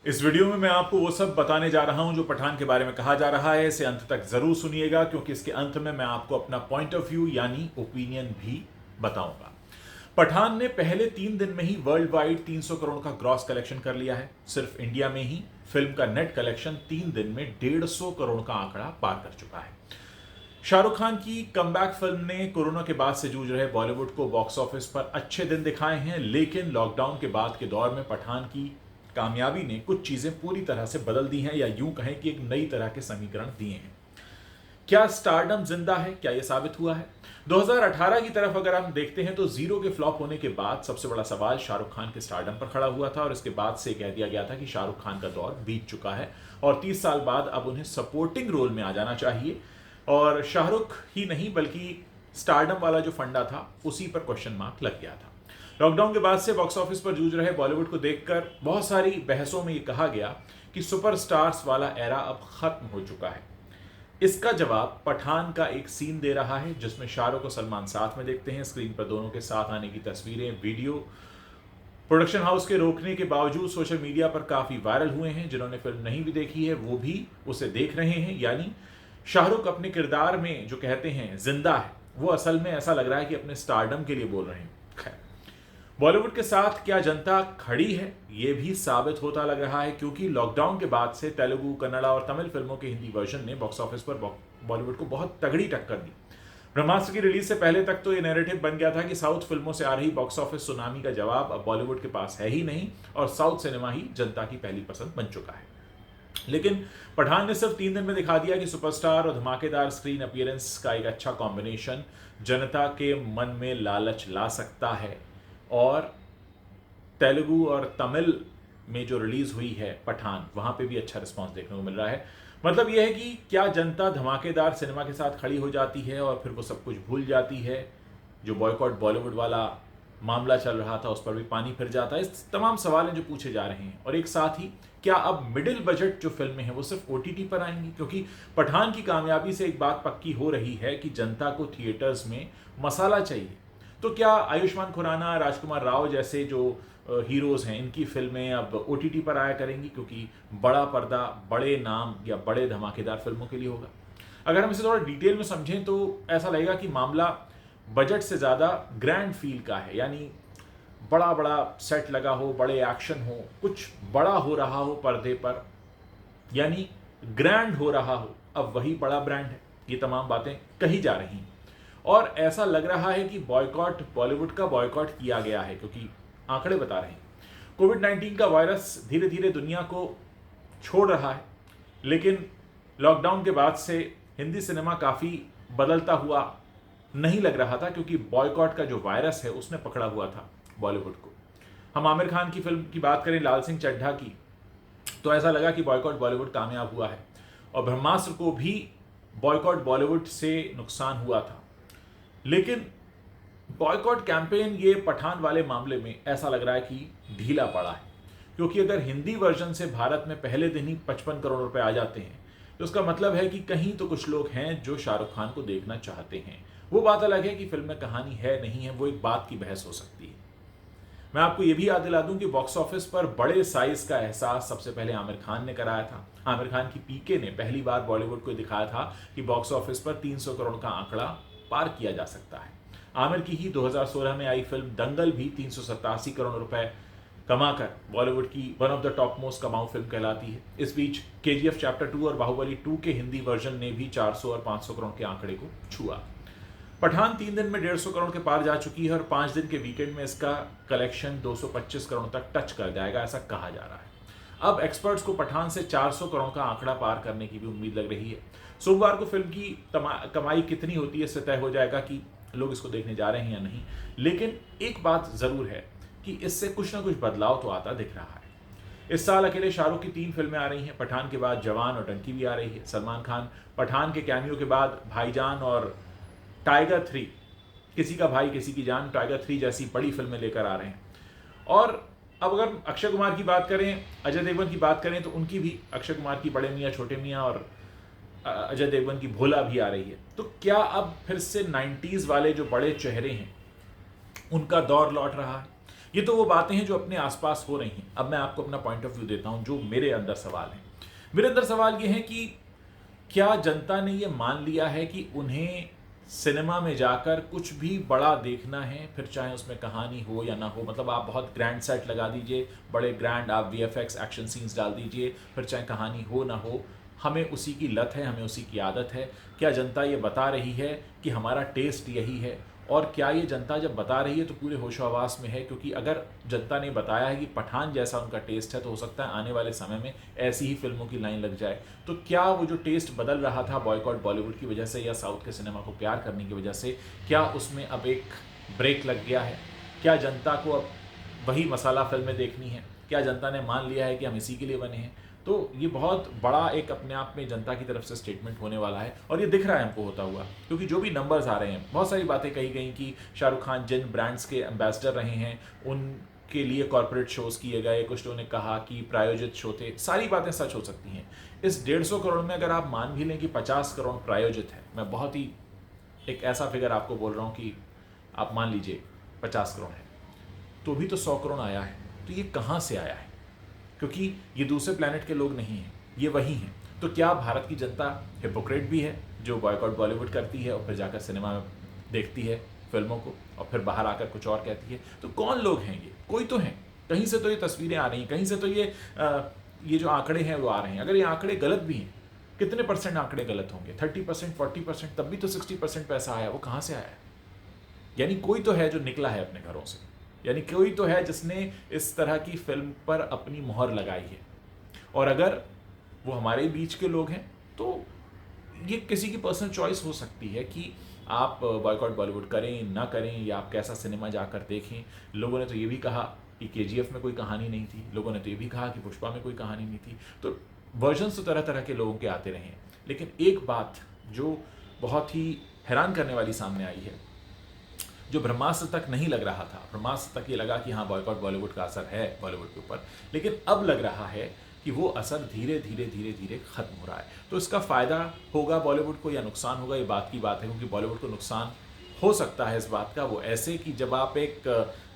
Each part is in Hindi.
इस वीडियो में मैं आपको वो सब बताने जा रहा हूं जो पठान के बारे में कहा जा रहा है। इसे अंत तक जरूर सुनिएगा क्योंकि इसके अंत में मैं आपको अपना पॉइंट ऑफ व्यू यानी ओपिनियन भी बताऊंगा। पठान ने पहले 3 दिन में ही वर्ल्ड वाइड 300 करोड़ का ग्रॉस कलेक्शन कर लिया है। सिर्फ इंडिया में ही फिल्म का नेट कलेक्शन 3 दिन में 150 करोड़ का आंकड़ा पार कर चुका है। शाहरुख खान की कमबैक फिल्म ने कोरोना के बाद से जूझ रहे बॉलीवुड को बॉक्स ऑफिस पर अच्छे दिन दिखाए हैं, लेकिन लॉकडाउन के बाद के दौर में पठान की कामयाबी ने कुछ चीजें पूरी तरह से बदल दी हैं, या यूं कहें कि एक नई तरह के समीकरण दिए हैं। क्या स्टारडम जिंदा है? क्या यह साबित हुआ है? 2018 की तरफ अगर हम देखते हैं तो जीरो के फ्लॉप होने के बाद सबसे बड़ा सवाल शाहरुख खान के स्टारडम पर खड़ा हुआ था, और इसके बाद से कह दिया गया था कि शाहरुख खान का दौर बीत चुका है और 30 साल बाद अब उन्हें सपोर्टिंग रोल में आ जाना चाहिए। और शाहरुख ही नहीं बल्कि स्टारडम वाला जो फंडा था उसी पर क्वेश्चन मार्क लग गया था। लॉकडाउन के बाद से बॉक्स ऑफिस पर जूझ रहे बॉलीवुड को देखकर बहुत सारी बहसों में यह कहा गया कि सुपरस्टार्स वाला एरा अब खत्म हो चुका है। इसका जवाब पठान का एक सीन दे रहा है जिसमें शाहरुख और सलमान साथ में देखते हैं। स्क्रीन पर दोनों के साथ आने की तस्वीरें, वीडियो प्रोडक्शन हाउस के रोकने के बावजूद सोशल मीडिया पर काफी वायरल हुए हैं। जिन्होंने फिल्म नहीं भी देखी है वो भी उसे देख रहे हैं। यानी शाहरुख अपने किरदार में जो कहते हैं जिंदा है, वो असल में ऐसा लग रहा है कि अपने स्टारडम के लिए बोल रहे हैं। खैर, बॉलीवुड के साथ क्या जनता खड़ी है ये भी साबित होता लग रहा है, क्योंकि लॉकडाउन के बाद से तेलुगु, कन्नड़ा और तमिल फिल्मों के हिंदी वर्जन ने बॉक्स ऑफिस पर बॉलीवुड को बहुत तगड़ी टक्कर दी। ब्रह्मास्त्र की रिलीज से पहले तक तो ये नैरेटिव बन गया था कि साउथ फिल्मों से आ रही बॉक्स ऑफिस सुनामी का जवाब अब बॉलीवुड के पास है ही नहीं और साउथ सिनेमा ही जनता की पहली पसंद बन चुका है। लेकिन पठान ने सिर्फ 3 दिन में दिखा दिया कि सुपरस्टार और धमाकेदार स्क्रीन अपीयरेंस का एक अच्छा कॉम्बिनेशन जनता के मन में लालच ला सकता है। और तेलुगु और तमिल में जो रिलीज हुई है पठान, वहां पे भी अच्छा रिस्पांस देखने को मिल रहा है। मतलब यह है कि क्या जनता धमाकेदार सिनेमा के साथ खड़ी हो जाती है और फिर वो सब कुछ भूल जाती है? जो बॉयकॉट बॉलीवुड वाला मामला चल रहा था उस पर भी पानी फिर जाता है। इस तमाम सवाल हैं जो पूछे जा रहे हैं। और एक साथ ही क्या अब मिडिल बजट जो फिल्में हैं वो सिर्फ ओटीटी पर आएंगी? क्योंकि पठान की कामयाबी से एक बात पक्की हो रही है कि जनता को थिएटर्स में मसाला चाहिए। तो क्या आयुष्मान खुराना, राजकुमार राव जैसे जो हीरोज हैं, इनकी फिल्में अब ओटीटी पर आया करेंगी? क्योंकि बड़ा पर्दा बड़े नाम या बड़े धमाकेदार फिल्मों के लिए होगा। अगर हम इसे थोड़ा डिटेल में समझें तो ऐसा लगेगा कि मामला बजट से ज़्यादा ग्रैंड फील का है। यानी बड़ा बड़ा सेट लगा हो, बड़े एक्शन हो, कुछ बड़ा हो रहा हो पर्दे पर, यानी ग्रैंड हो रहा हो। अब वही बड़ा ब्रांड है। ये तमाम बातें कही जा रही हैं और ऐसा लग रहा है कि बॉयकॉट, बॉलीवुड का बॉयकॉट किया गया है, क्योंकि आंकड़े बता रहे हैं कोविड-19 का वायरस धीरे धीरे दुनिया को छोड़ रहा है। लेकिन लॉकडाउन के बाद से हिंदी सिनेमा काफ़ी बदलता हुआ नहीं लग रहा था, क्योंकि बॉयकॉट का जो वायरस है उसने पकड़ा हुआ था बॉलीवुड को। हम आमिर खान की फिल्म की बात करें, लाल सिंह चड्ढा की, तो ऐसा लगा कि बॉयकॉट बॉलीवुड कामयाब हुआ है। और ब्रह्मास्त्र को भी बॉयकॉट बॉलीवुड से नुकसान हुआ था। लेकिन बॉयकॉट कैंपेन ये पठान वाले मामले में ऐसा लग रहा है कि ढीला पड़ा है, क्योंकि अगर हिंदी वर्जन से भारत में पहले दिन ही 55 करोड़ रुपए आ जाते हैं तो उसका मतलब है कि कहीं तो कुछ लोग हैं जो शाहरुख खान को देखना चाहते हैं। वो बात अलग है कि फिल्म में कहानी है नहीं है, वो एक बात की बहस हो सकती है। मैं आपको ये भी याद दिला दूं कि बॉक्स ऑफिस पर बड़े साइज का एहसास सबसे पहले आमिर खान ने कराया था। आमिर खान की पीके ने पहली बार बॉलीवुड को दिखाया था कि बॉक्स ऑफिस पर 300 करोड़ का आंकड़ा पार किया जा सकता है। आमिर की ही 2016 में आई फिल्म दंगल भी 387 करोड़ रुपए कमाकर बॉलीवुड की one of the top most कमाऊ फिल्म कहलाती है। इस बीच केजीएफ चैप्टर 2 और बाहुबली 2 के हिंदी वर्जन ने भी 400 और 500 करोड़ के आंकड़े को छुआ। पठान 3 दिन में 150 करोड़ के पार जा चुकी है और 5 दिन के वीकेंड में इसका कलेक्शन 225 करोड़ तक टच कर जाएगा, ऐसा कहा जा रहा है। अब एक्सपर्ट्स को पठान से 400 करोड़ का आंकड़ा पार करने की भी उम्मीद लग रही है। सोमवार को फिल्म की कमाई कितनी होती है इससे तय हो जाएगा कि लोग इसको देखने जा रहे हैं या नहीं। लेकिन एक बात जरूर है कि इससे कुछ ना कुछ बदलाव तो आता दिख रहा है। इस साल अकेले शाहरुख की 3 फिल्में आ रही हैं। पठान के बाद जवान और डंकी भी आ रही है। सलमान खान पठान के कैमियो के बाद भाईजान और टाइगर 3, किसी का भाई किसी की जान, टाइगर 3 जैसी बड़ी फिल्में लेकर आ रहे हैं। और अब अगर अक्षय कुमार की बात करें, अजय देवगन की बात करें, तो उनकी भी, अक्षय कुमार की बड़े मियाँ छोटे मियाँ और अजय देवगन की भोला भी आ रही है। तो क्या अब फिर से 90s वाले जो बड़े चेहरे हैं उनका दौर लौट रहा है? ये तो वो बातें हैं जो अपने आसपास हो रही हैं। अब मैं आपको अपना पॉइंट ऑफ व्यू देता हूं, जो मेरे अंदर सवाल है। मेरे अंदर सवाल ये है कि क्या जनता ने ये मान लिया है कि उन्हें सिनेमा में जाकर कुछ भी बड़ा देखना है, फिर चाहे उसमें कहानी हो या ना हो। मतलब आप बहुत ग्रैंड सेट लगा दीजिए, बड़े ग्रैंड आप वीएफएक्स एक्शन सीन्स डाल दीजिए, फिर चाहे कहानी हो ना हो, हमें उसी की लत है, हमें उसी की आदत है। क्या जनता ये बता रही है कि हमारा टेस्ट यही है? और क्या ये जनता जब बता रही है तो पूरे होशोहवास में है? क्योंकि अगर जनता ने बताया है कि पठान जैसा उनका टेस्ट है, तो हो सकता है आने वाले समय में ऐसी ही फिल्मों की लाइन लग जाए। तो क्या वो जो टेस्ट बदल रहा था बॉयकॉट बॉलीवुड की वजह से या साउथ के सिनेमा को प्यार करने की वजह से, क्या उसमें अब एक ब्रेक लग गया है? क्या जनता को अब वही मसाला फिल्में देखनी है? क्या जनता ने मान लिया है कि हम इसी के लिए बने हैं? तो ये बहुत बड़ा एक अपने आप में जनता की तरफ से स्टेटमेंट होने वाला है, और ये दिख रहा है हमको होता हुआ। क्योंकि जो भी नंबर्स आ रहे हैं, बहुत सारी बातें कही गई कि शाहरुख खान जिन ब्रांड्स के एम्बेसडर रहे हैं उनके लिए कॉर्पोरेट शोज किए गए, कुछ लोगों ने कहा कि प्रायोजित शो थे। सारी बातें सच हो सकती हैं। इस 150 करोड़ में अगर आप मान भी लें कि 50 करोड़ प्रायोजित है, मैं बहुत ही एक ऐसा फिगर आपको बोल रहा हूँ कि आप मान लीजिए 50 करोड़ है, तो भी तो 100 करोड़ आया है। तो ये कहाँ से आया है? क्योंकि ये दूसरे प्लैनेट के लोग नहीं हैं, ये वही हैं। तो क्या भारत की जनता हिपोक्रेट भी है जो बॉयकॉट बॉलीवुड करती है और फिर जाकर सिनेमा में देखती है फिल्मों को और फिर बाहर आकर कुछ और कहती है? तो कौन लोग हैं ये? कोई तो हैं, कहीं से तो ये तस्वीरें आ रही हैं, कहीं से तो ये जो आंकड़े हैं वो आ रहे हैं। अगर ये आंकड़े गलत भी हैं, कितने परसेंट आंकड़े गलत होंगे? 30%, 40%, तब भी तो 60% पैसा आया। वो कहाँ से आया है? यानी कोई तो है जो निकला है अपने घरों से, यानी कोई तो है जिसने इस तरह की फिल्म पर अपनी मोहर लगाई है। और अगर वो हमारे बीच के लोग हैं तो ये किसी की पर्सनल चॉइस हो सकती है कि आप बॉयकॉट बॉलीवुड करें ना करें, या आप कैसा सिनेमा जाकर देखें। लोगों ने तो ये भी कहा कि केजीएफ में कोई कहानी नहीं थी, लोगों ने तो ये भी कहा कि पुष्पा में कोई कहानी नहीं थी। तो वर्जन्स तो तरह तरह के लोगों के आते रहे हैं। लेकिन एक बात जो बहुत ही हैरान करने वाली सामने आई है, जो ब्रह्मास्त्र तक नहीं लग रहा था, ब्रह्मास्त्र तक ये लगा कि हाँ बॉयकॉट बॉलीवुड का असर है बॉलीवुड के ऊपर, लेकिन अब लग रहा है कि वो असर धीरे धीरे धीरे धीरे खत्म हो रहा है। तो इसका फायदा होगा बॉलीवुड को या नुकसान होगा, ये बात की बात है। क्योंकि बॉलीवुड को नुकसान हो सकता है इस बात का, वो ऐसे कि जब आप एक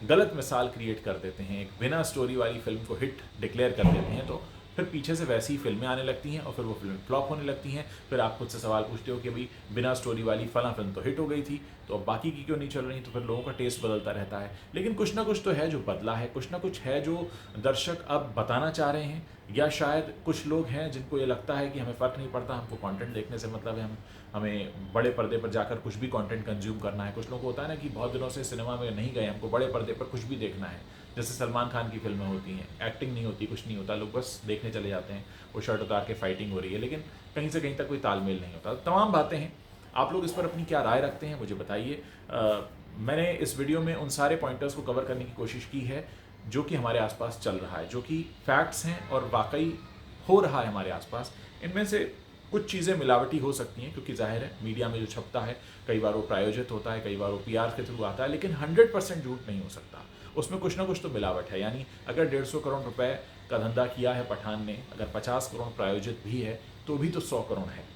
गलत मिसाल क्रिएट कर देते हैं, एक बिना स्टोरी वाली फिल्म को हिट डिक्लेयर कर देते हैं, तो फिर पीछे से वैसी ही फिल्में आने लगती हैं और फिर वो फिल्म फ्लॉप होने लगती हैं। फिर आप खुद से सवाल पूछते हो कि भाई बिना स्टोरी वाली फला फिल्म तो हिट हो गई थी, तो अब बाकी की क्यों नहीं चल रही? तो फिर लोगों का टेस्ट बदलता रहता है। लेकिन कुछ ना कुछ तो है जो बदला है, कुछ ना कुछ है जो दर्शक अब बताना चाह रहे हैं। या शायद कुछ लोग हैं जिनको ये लगता है कि हमें फ़र्क नहीं पड़ता, हमको कंटेंट देखने से मतलब है, हमें बड़े पर्दे पर जाकर कुछ भी कंटेंट कंज्यूम करना है। कुछ लोगों को होता है ना कि बहुत दिनों से सिनेमा में नहीं गए, हमको बड़े पर्दे पर कुछ भी देखना है। जैसे सलमान खान की फिल्में होती हैं, एक्टिंग नहीं होती, कुछ नहीं होता, लोग बस देखने चले जाते हैं, वो शर्ट उतार के फाइटिंग हो रही है, लेकिन कहीं से कहीं तक कोई तालमेल नहीं होता। तमाम बातें हैं। आप लोग इस पर अपनी क्या राय रखते हैं मुझे बताइए। मैंने इस वीडियो में उन सारे पॉइंटर्स को कवर करने की कोशिश की है जो कि हमारे आसपास चल रहा है, जो कि फैक्ट्स हैं और वाकई हो रहा है हमारे आसपास। इनमें से कुछ चीज़ें मिलावटी हो सकती हैं, क्योंकि जाहिर है मीडिया में जो छपता है कई बार वो प्रायोजित होता है, कई बार वो पीआर के थ्रू आता है, लेकिन 100% झूठ नहीं हो सकता। उसमें कुछ ना कुछ तो मिलावट है। यानी अगर 150 करोड़ रुपए का धंधा किया है पठान ने, अगर 50 करोड़ प्रायोजित भी है, तो भी तो 100 करोड़ है।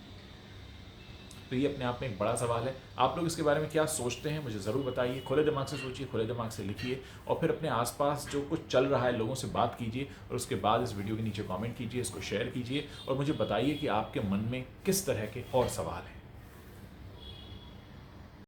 तो ये अपने आप में एक बड़ा सवाल है। आप लोग इसके बारे में क्या सोचते हैं मुझे ज़रूर बताइए। खुले दिमाग से सोचिए, खुले दिमाग से लिखिए, और फिर अपने आसपास जो कुछ चल रहा है लोगों से बात कीजिए, और उसके बाद इस वीडियो के नीचे कमेंट कीजिए, इसको शेयर कीजिए, और मुझे बताइए कि आपके मन में किस तरह के और सवाल हैं।